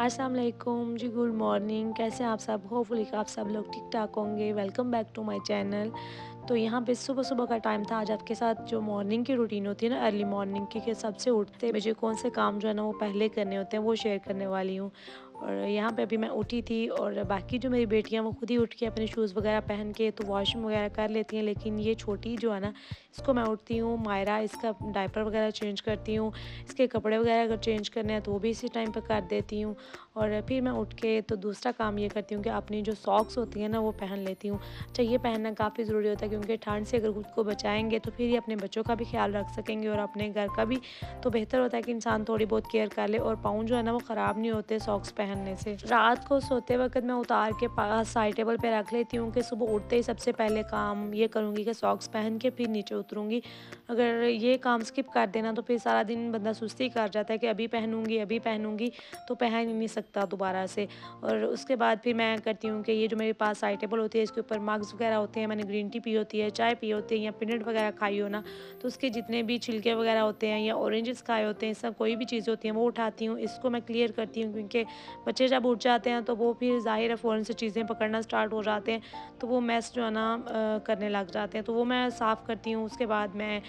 अस्सलाम वालेकुम जी, good morning. कैसे हैं आप सब? होपफुली आप सब लोग ठीक-ठाक होंगे। Welcome back to my channel. तो यहाँ पे सुबह-सुबह का टाइम था आज आपके साथ जो मॉर्निंग की रूटीन होती है ना, अर्ली मॉर्निंग की, कि सबसे उठते मुझे कौन से काम जो है ना वो पहले करने होते हैं वो शेयर करने वाली हूँ। और यहाँ पे अभी मैं उठी थी और बाकी जो मेरी बेटियाँ वो खुद ही उठ के अपने शूज़ वगैरह पहन के तो वॉशरूम वगैरह कर लेती हैं, लेकिन ये छोटी जो है ना, इसको मैं उठती हूँ, मायरा इसका डायपर वगैरह चेंज करती हूँ, इसके कपड़े वगैरह अगर चेंज करने हैं तो वो भी इसी टाइम पे कर देती हूँ। और फिर मैं उठ के तो दूसरा काम ये करती हूँ कि अपनी जो सॉक्स होती हैं ना वो पहन लेती हूँ। अच्छा, ये पहनना काफ़ी ज़रूरी होता है क्योंकि ठंड से अगर खुद को बचाएँगे तो फिर ये अपने बच्चों का भी ख़्याल रख सकेंगे और अपने घर का भी। तो बेहतर होता है कि इंसान थोड़ी बहुत केयर कर ले और पाँव जो है ना वो ख़राब नहीं होते सॉक्स पहनने से। रात को सोते वक़्त मैं उतार के पास साइड टेबल पे रख लेती हूँ कि सुबह उठते ही सबसे पहले काम ये करूँगी कि सॉक्स पहन के फिर नीचे उतरूँगी। अगर ये काम स्किप कर देना तो फिर सारा दिन बंदा सुस्ती कर जाता है कि अभी पहनूँगी, तो पहन ही नहीं सकता दोबारा से। और उसके बाद फिर मैं करती हूँ कि ये जो मेरे पास साइड टेबल होती है इसके ऊपर मग्स वगैरह होते हैं, मैंने ग्रीन टी पी होती है, चाय पी होती है या पीनट वगैरह खाई हो ना, तो उसके जितने भी छिलके वगैरह होते हैं या ऑरेंजेस खाए होते हैं, सब कोई भी चीज़ें होती हैं वो उठाती हूँ, इसको मैं क्लियर करती हूँ क्योंकि बच्चे जब उठ जाते हैं तो वो फिर ज़ाहिर है फ़ौरन से चीज़ें पकड़ना स्टार्ट हो जाते हैं, तो वो मैस जो है ना करने लग जाते हैं, तो वो मैं साफ़ करती हूँ। उसके बाद मैं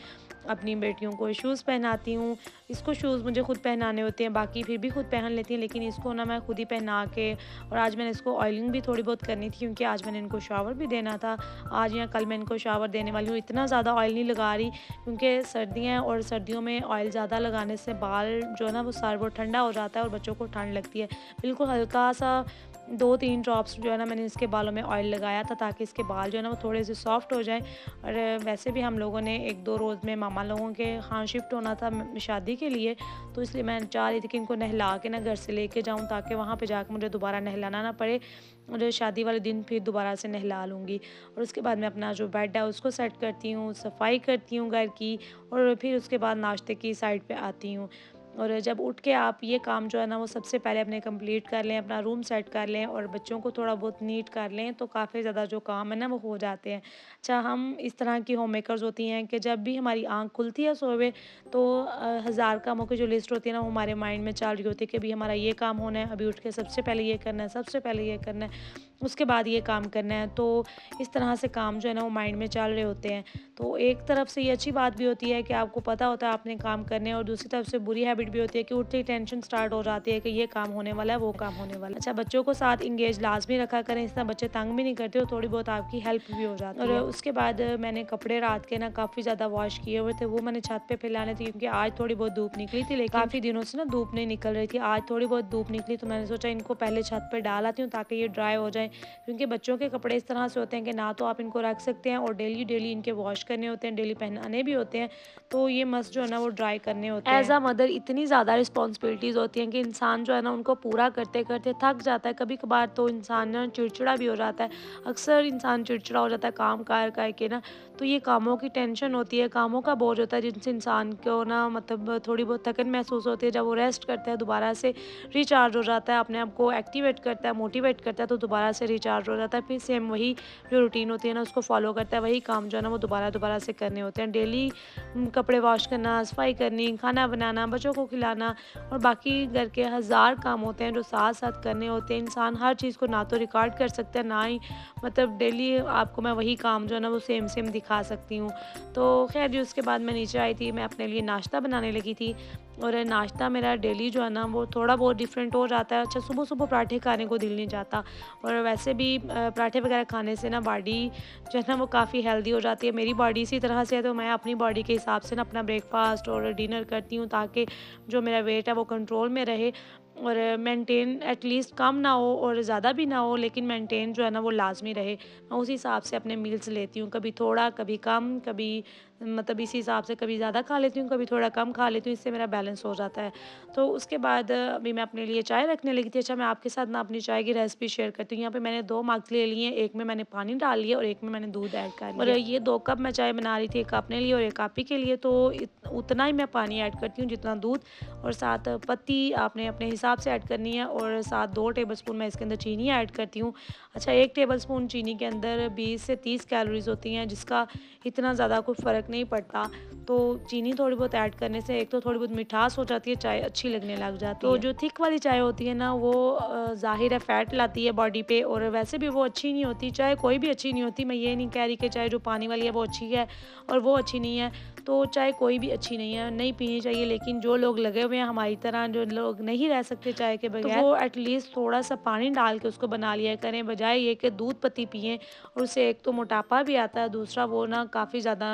अपनी बेटियों को शूज़ पहनाती हूँ। इसको शूज़ मुझे खुद पहनाने होते हैं, बाकी फिर भी खुद पहन लेती हैं, लेकिन इसको ना मैं खुद ही पहना के। और आज मैंने इसको ऑयलिंग भी थोड़ी बहुत करनी थी क्योंकि आज मैंने इनको शावर भी देना था। आज या कल मैं इनको शावर देने वाली हूँ। इतना ज़्यादा ऑयल नहीं लगा रही क्योंकि सर्दियाँ हैं और सर्दियों में ऑयल ज़्यादा लगाने से बाल जो है ना वो सर वो ठंडा हो जाता है और बच्चों को ठंड लगती है। बिल्कुल हल्का-सा 2-3 ड्रॉप्स जो है ना मैंने इसके बालों में ऑयल लगाया था ताकि इसके बाल जो है ना वो थोड़े से सॉफ्ट हो जाएँ। और वैसे भी हम लोगों ने 1-2 रोज़ में मामा लोगों के यहाँ शिफ्ट होना था शादी के लिए, तो इसलिए मैं चाह रही थी कि इनको नहला के ना घर से लेके जाऊँ ताकि वहाँ पे जाके मुझे दोबारा नहलाना ना पड़े और शादी वाले दिन फिर दोबारा से नहला लूँगी। और उसके बाद मैं अपना जो बेड है उसको सेट करती हूँ, सफाई करती हूँ घर की और फिर उसके बाद नाश्ते की साइड पे आती हूँ। और जब उठ के आप ये काम जो है ना वो सबसे पहले अपने कंप्लीट कर लें, अपना रूम सेट कर लें और बच्चों को थोड़ा बहुत नीट कर लें, तो काफ़ी ज़्यादा जो काम है ना वो हो जाते हैं। अच्छा, हम इस तरह की होम मेकर्स होती हैं कि जब भी हमारी आँख खुलती है सोए तो हज़ार कामों की जो लिस्ट होती है ना वो हमारे माइंड में चल रही होती है कि अभी हमारा ये काम होना है, अभी उठ के सबसे पहले ये करना है, सबसे पहले ये करना है, उसके बाद ये काम करना है। तो इस तरह से काम जो है ना वो माइंड में चल रहे होते हैं। तो एक तरफ से ये अच्छी बात भी होती है कि आपको पता होता है आपने काम करने हैं और दूसरी तरफ से बुरी हैबिट भी होती है कि उठते ही टेंशन स्टार्ट हो जाती है कि ये काम होने वाला है, वो काम होने वाला है। अच्छा, बच्चों को साथ एंगेज लाज़मी रखा करें, इस तरह बच्चे तंग भी नहीं करते और थोड़ी बहुत आपकी हेल्प भी हो जाती है। और उसके बाद मैंने कपड़े रात के ना काफ़ी ज़्यादा वॉश किए हुए थे, वो मैंने छत पे फैलाने थे क्योंकि आज थोड़ी बहुत धूप निकली थी, लेकिन काफ़ी दिनों से ना धूप नहीं निकल रही थी। आज थोड़ी बहुत धूप निकली तो मैंने सोचा इनको पहले छत पे डाल आती हूँ ताकि ये ड्राई हो जाएँ, क्योंकि बच्चों के कपड़े इस तरह से होते हैं कि ना तो आप इनको रख सकते हैं और डेली इनके वॉश करने होते हैं, डेली पहनाने भी होते हैं, तो ये मस्ट जो है ना वो ड्राई करने होते हैं। एज़ अ मदर इतनी ज़्यादा रिस्पॉन्सिबिलिटीज़ होती हैं कि इंसान जो है ना उनको पूरा करते-करते थक जाता है। कभी-कभार तो इंसान ना चिड़चिड़ा भी हो जाता है। अक्सर इंसान चिड़चिड़ा हो जाता है काम कर-कर के ना, तो ये कामों की टेंशन होती है, कामों का बोझ होता है जिनसे इंसान को ना मतलब थोड़ी बहुत थकन महसूस होती है। जब वो रेस्ट करता है दोबारा से रिचार्ज हो जाता है, अपने आप को एक्टिवेट करता है, मोटिवेट करता है, तो दोबारा से रिचार्ज हो जाता है। फिर सेम वही जो रूटीन होती है ना उसको फॉलो करता है, वही काम जो है ना वो दोबारा-दोबारा से करने होते हैं। डेली कपड़े वॉश करना, सफाई करनी, खाना बनाना, बच्चों को खिलाना और बाकी घर के हज़ार काम होते हैं जो साथ-साथ करने होते हैं। इंसान हर चीज़ को ना तो रिकॉर्ड कर सकता है, ना ही मतलब डेली आपको मैं वही काम जो है ना वो सेम दिखा सकती हूँ। तो ख़ैर जी, उसके बाद मैं नीचे आई थी, मैं अपने लिए नाश्ता बनाने लगी थी और नाश्ता मेरा डेली जो है ना वो थोड़ा बहुत डिफरेंट हो जाता है। अच्छा, सुबह-सुबह पराठे खाने को दिल नहीं चाहता और वैसे भी पराठे वग़ैरह खाने से ना बॉडी जो है ना वो काफ़ी हेल्दी हो जाती है। मेरी बॉडी इसी तरह से है, तो मैं अपनी बॉडी के हिसाब से ना अपना ब्रेकफ़ास्ट और डिनर करती हूँ ताकि जो मेरा वेट है वो कंट्रोल में रहे और मेंटेन एटलीस्ट कम ना हो और ज़्यादा भी ना हो, लेकिन मेंटेन जो है ना वो लाज़मी रहे। मैं उसी हिसाब से अपने मील्स लेती हूँ, कभी थोड़ा, कभी कम, कभी मतलब इसी हिसाब से कभी ज़्यादा खा लेती हूँ, कभी थोड़ा कम खा लेती हूँ, इससे मेरा बैलेंस हो जाता है। तो उसके बाद अभी मैं अपने लिए चाय रखने लगी थी। अच्छा, मैं आपके साथ ना अपनी चाय की रेसिपी शेयर करती हूँ। यहाँ पे मैंने 2 मग्स ले लिए हैं, एक में मैंने पानी डाल लिया और एक में मैंने दूध ऐड कर लिया। और ये 2 कप मैं चाय बना रही थी, एक अपने लिए और एक आप ही के लिए, तो उतना ही मैं पानी ऐड करती हूँ जितना दूध, और साथ पत्ती आपने अपने हिसाब से ऐड करनी है और साथ 2 टेबलस्पून मैं इसके अंदर चीनी ऐड करती हूँ। अच्छा, 1 टेबलस्पून चीनी के अंदर 20 से 30 कैलोरीज़ होती हैं, जिसका इतना ज़्यादा कोई फ़र्क नहीं पड़ता। तो चीनी थोड़ी बहुत ऐड करने से एक तो थोड़ी बहुत मिठास हो जाती है, चाय अच्छी लगने लग जाती है। तो जो थिक वाली चाय होती है ना, वो ज़ाहिर है फ़ैट लाती है बॉडी पे, और वैसे भी वो अच्छी नहीं होती। चाय कोई भी अच्छी नहीं होती, मैं ये नहीं कह रही कि चाय जो पानी वाली है वो अच्छी है और वो अच्छी नहीं है। तो चाय कोई भी अच्छी नहीं है, नहीं पीनी चाहिए। लेकिन जो लोग लगे हुए हैं हमारी तरह, जो लोग नहीं रह सकते चाय के बगैर, तो वो एटलीस्ट थोड़ा-सा पानी डाल के उसको बना लिया करें, बजाय ये कि दूध पत्ती पिएँ। और उससे एक तो मोटापा भी आता है, दूसरा वो ना काफ़ी ज़्यादा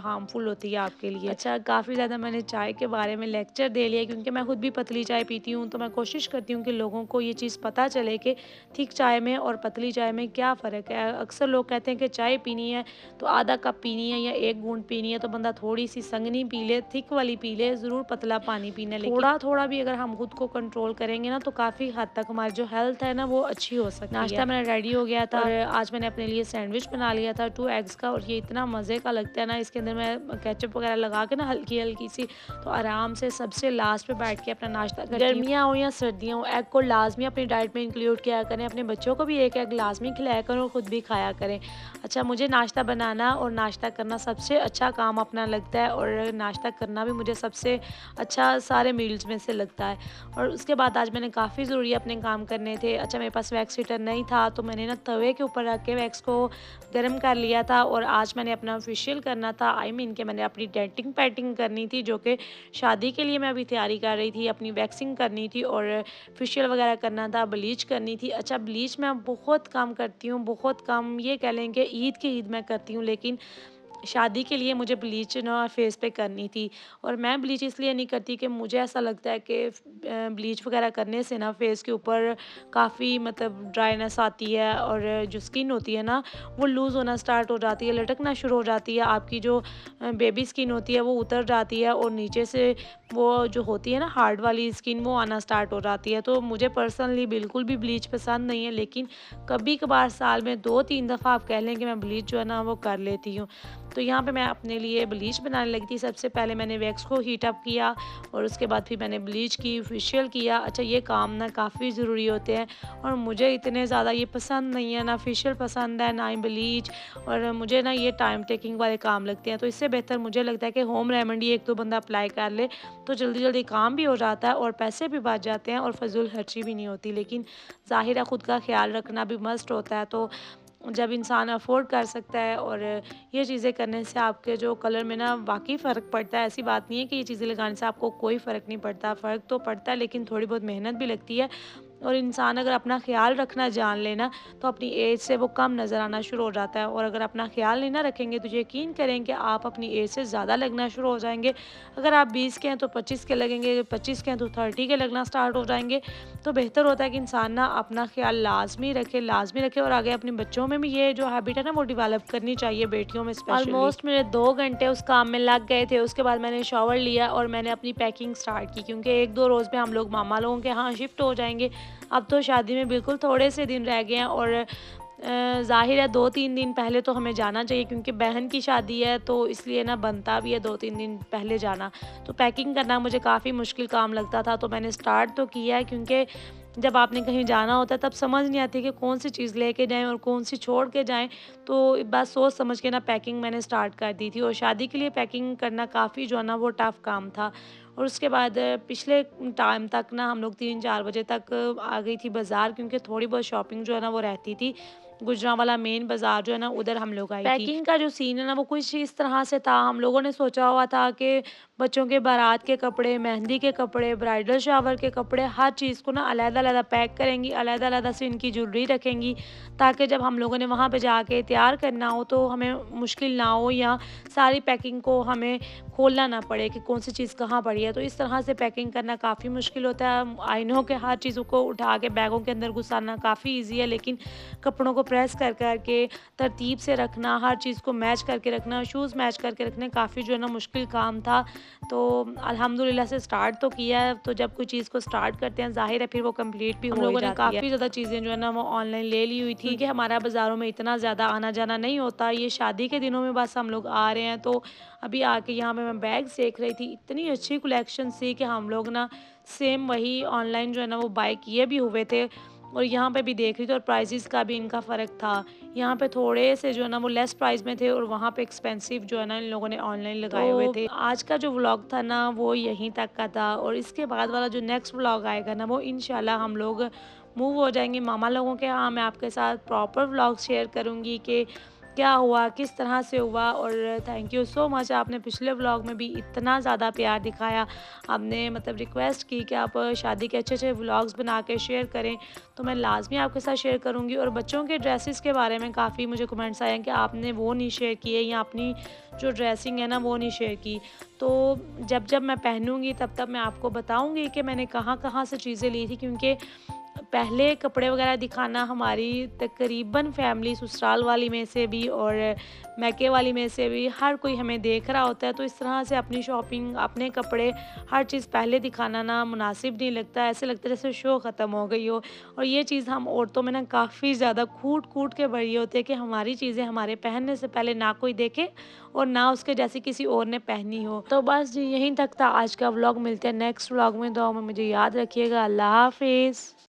हार्मफुल होती है आपके लिए। अच्छा, काफ़ी ज़्यादा मैंने चाय के बारे में लेक्चर दे लिया, क्योंकि मैं खुद भी पतली चाय पीती हूँ, तो मैं कोशिश करती हूँ कि लोगों को ये चीज़ पता चले कि थिक चाय में और पतली चाय में क्या फ़र्क है। अक्सर लोग कहते हैं कि चाय पीनी है तो आधा कप पीनी है या 1 घूंट पीनी है, तो बंदा थोड़ी-सी संघनी पी ले, थिक वाली पी ले, ज़रूर पतला पानी पीना है। लेकिन थोड़ा-थोड़ा भी अगर हम खुद को कंट्रोल करेंगे ना, तो काफ़ी हद तक हमारी जो हेल्थ है ना, वो अच्छी हो सकती है। नाश्ता मेरा रेडी हो गया था और आज मैंने अपने लिए सैंडविच बना लिया था 2 एग्स का, और ये इतना मज़े का लगता है ना, इसके अंदर मैं केचप वगैरह लगा के ना हल्की-हल्की सी, तो आराम से सबसे लास्ट पे बैठ के अपना नाश्ता करती हूँ। गर्मियाँ हो या सर्दियाँ हो, एग को लाज़मी अपनी डाइट में इंक्लूड किया करें। अपने बच्चों को भी 1 एग लाज़मी खिलाया करें और खुद भी खाया करें। अच्छा, मुझे नाश्ता बनाना और नाश्ता करना सबसे अच्छा काम अपना लगता है, और नाश्ता करना भी मुझे सबसे अच्छा सारे मील्स में से लगता है। और उसके बाद आज मैंने काफ़ी ज़रूरी अपने काम करने थे। अच्छा, मेरे पास वैक्स हीटर नहीं था, तो मैंने ना तवे के ऊपर रख के वैक्स को गर्म कर लिया था, और आज मैंने अपना फेशियल करना था। आई मीन कि मैंने अपनी डेंटिंग पैटिंग करनी थी, जो कि शादी के लिए मैं अभी तैयारी कर रही थी। अपनी वैक्सिंग करनी थी और फेशियल वगैरह करना था, ब्लीच करनी थी। अच्छा, ब्लीच मैं बहुत कम करती हूँ, बहुत कम, ये कह लें कि ईद की ईद मैं करती हूँ, लेकिन शादी के लिए मुझे ब्लीच ना फेस पे करनी थी। और मैं ब्लीच इसलिए नहीं करती कि मुझे ऐसा लगता है कि ब्लीच वगैरह करने से ना फेस के ऊपर काफ़ी मतलब ड्राइनेस आती है, और जो स्किन होती है ना, वो लूज़ होना स्टार्ट हो जाती है, लटकना शुरू हो जाती है। आपकी जो बेबी स्किन होती है वो उतर जाती है, और नीचे से वो जो होती है ना हार्ड वाली स्किन, वो आना स्टार्ट हो जाती है। तो मुझे पर्सनली बिल्कुल भी ब्लीच पसंद नहीं है, लेकिन कभी कभार साल में 2-3 दफ़ा आप कह लें कि मैं ब्लीच जो है ना वो कर लेती हूँ। तो यहाँ पे मैं अपने लिए ब्लीच बनाने लगी थी। सबसे पहले मैंने वैक्स को हीट अप किया, और उसके बाद फिर मैंने ब्लीच की, फेशियल किया। अच्छा, ये काम ना काफ़ी ज़रूरी होते हैं, और मुझे इतने ज़्यादा ये पसंद नहीं है, ना फेशियल पसंद है, ना ही ब्लीच, और मुझे ना ये टाइम टेकिंग वाले काम लगते हैं। तो इससे बेहतर मुझे लगता है कि होम रेमेडी 1-2 बंदा अप्लाई कर ले, तो जल्दी-जल्दी काम भी हो जाता है और पैसे भी बच जाते हैं और फ़िज़ूल खर्ची भी नहीं होती। लेकिन ज़ाहिर है खुद का ख़्याल रखना भी मस्ट होता है। तो जब इंसान अफ़ोर्ड कर सकता है, और ये चीज़ें करने से आपके जो कलर में ना वाक़ई फ़र्क पड़ता है। ऐसी बात नहीं है कि ये चीज़ें लगाने से आपको कोई फ़र्क नहीं पड़ता, फ़र्क तो पड़ता है, लेकिन थोड़ी बहुत मेहनत भी लगती है। और इंसान अगर अपना ख़्याल रखना जान ले ना, तो अपनी एज से वो कम नज़र आना शुरू हो जाता है, और अगर अपना ख़्याल नहीं ना रखेंगे, तो यकीन करें कि आप अपनी एज से ज़्यादा लगना शुरू हो जाएँगे। अगर आप 20 के हैं तो 25 के लगेंगे, 25 के हैं तो 30 के लगना स्टार्ट हो जाएँगे। तो बेहतर होता है कि इंसान ना अपना ख़्याल लाज़मी रखे, और आगे अपने बच्चों में भी ये जो हैबिट है ना वो डेवलप करनी चाहिए, बेटियों में स्पेशली। ऑलमोस्ट मेरे 2 घंटे उस काम में लग गए थे। उसके बाद मैंने शावर लिया और मैंने अपनी पैकिंग स्टार्ट की, क्योंकि 1-2 रोज़ में हम लोग मामा लोगों के यहाँ शिफ्ट हो जाएँगे। अब तो शादी में बिल्कुल थोड़े से दिन रह गए हैं, और ज़ाहिर है 2-3 दिन पहले तो हमें जाना चाहिए, क्योंकि बहन की शादी है, तो इसलिए ना बनता भी है 2-3 दिन पहले जाना। तो पैकिंग करना मुझे काफ़ी मुश्किल काम लगता था, तो मैंने स्टार्ट तो किया है, क्योंकि जब आपने कहीं जाना होता है तब समझ नहीं आती कि कौन सी चीज़ लेके जाएँ और कौन सी छोड़ के जाएँ। तो बस सोच समझ के ना पैकिंग मैंने स्टार्ट कर दी थी, और शादी के लिए पैकिंग करना काफ़ी जो है ना वो टफ़ काम था। और उसके बाद पिछले टाइम तक ना हम लोग 3-4 बजे तक आ गई थी बाज़ार, क्योंकि थोड़ी बहुत शॉपिंग जो है ना वो रहती थी। गुजरांवाला मेन बाज़ार जो है ना उधर हम लोग आई थी। पैकिंग का जो सीन है ना वो कुछ इस तरह से था, हम लोगों ने सोचा हुआ था कि बच्चों के बारात के कपड़े, मेहंदी के कपड़े, ब्राइडल शावर के कपड़े, हर चीज़ को ना अलग-अलग पैक करेंगी, अलग-अलग से इनकी ज्वेलरी रखेंगी, ताकि जब हम लोगों ने वहाँ पे जाके तैयार करना हो तो हमें मुश्किल ना हो, या सारी पैकिंग को हमें खोलना ना पड़े कि कौन सी चीज़ कहाँ पड़ी है। तो इस तरह से पैकिंग करना काफ़ी मुश्किल होता है। आई नो कि हर चीज़ों को उठा के बैगों के अंदर घुसाना काफ़ी ईज़ी है, लेकिन कपड़ों को प्रेस कर के तरतीब से रखना, हर चीज़ को मैच करके रखना, शूज़ मैच करके रखने, काफ़ी जो है ना मुश्किल काम था। तो अल्हम्दुलिल्लाह से स्टार्ट तो किया है, तो जब कोई चीज़ को स्टार्ट करते हैं ज़ाहिर है फिर वो कंप्लीट भी हो ही जाती है। हम लोगों ने काफ़ी ज़्यादा चीज़ें जो है ना वो ऑनलाइन ले ली हुई थी, क्योंकि हमारा बाज़ारों में इतना ज़्यादा आना-जाना नहीं होता। ये शादी के दिनों में बस हम लोग आ रहे हैं, तो अभी आके यहाँ पे मैं बैग्स देख रही थी, इतनी अच्छी कलेक्शन थी कि हम लोग ना सेम वही ऑनलाइन जो है ना वो बाय किए भी हुए थे और यहाँ पे भी देख रही थी और प्राइसेस का भी इनका फ़र्क था। यहाँ पे थोड़े से जो है ना वो लेस प्राइस में थे और वहाँ पे एक्सपेंसिव जो है ना इन लोगों ने ऑनलाइन लगाए हुए थे। आज का जो व्लॉग था ना वो यहीं तक का था और इसके बाद वाला जो नेक्स्ट व्लॉग आएगा ना वो इंशाल्लाह हम लोग मूव हो जाएंगे मामा लोगों के यहाँ। मैं आपके साथ प्रॉपर व्लॉग शेयर करूँगी कि क्या हुआ, किस तरह से हुआ। और थैंक यू सो मच, आपने पिछले व्लॉग में भी इतना ज़्यादा प्यार दिखाया। आपने मतलब रिक्वेस्ट की कि आप शादी के अच्छे-अच्छे व्लॉग्स बना के शेयर करें, तो मैं लाज़मी आपके साथ शेयर करूँगी। और बच्चों के ड्रेसेस के बारे में काफ़ी मुझे कमेंट्स आए हैं कि आपने वो नहीं शेयर किए या अपनी जो ड्रेसिंग है ना वो नहीं शेयर की। तो जब-जब मैं पहनूँगी तब-तब मैं आपको बताऊँगी कि मैंने कहाँ-कहाँ से चीज़ें ली थी, क्योंकि पहले कपड़े वगैरह दिखाना हमारी तकरीबन फैमिली ससुराल वाली में से भी और मैके वाली में से भी हर कोई हमें देख रहा होता है। तो इस तरह से अपनी शॉपिंग, अपने कपड़े, हर चीज़ पहले दिखाना ना मुनासिब नहीं लगता। ऐसे लगता है जैसे शो ख़त्म हो गई हो। और ये चीज़ हम औरतों में ना काफ़ी ज़्यादा कूट-कूट के भरी होती है कि हमारी चीज़ें हमारे पहनने से पहले ना कोई देखे और ना उसके जैसी किसी और ने पहनी हो। तो बस जी यहीं तक था आज का व्लॉग। मिलते हैं नेक्स्ट व्लॉग में। दुआ में मुझे याद रखिएगा। अल्लाह हाफ़िज़।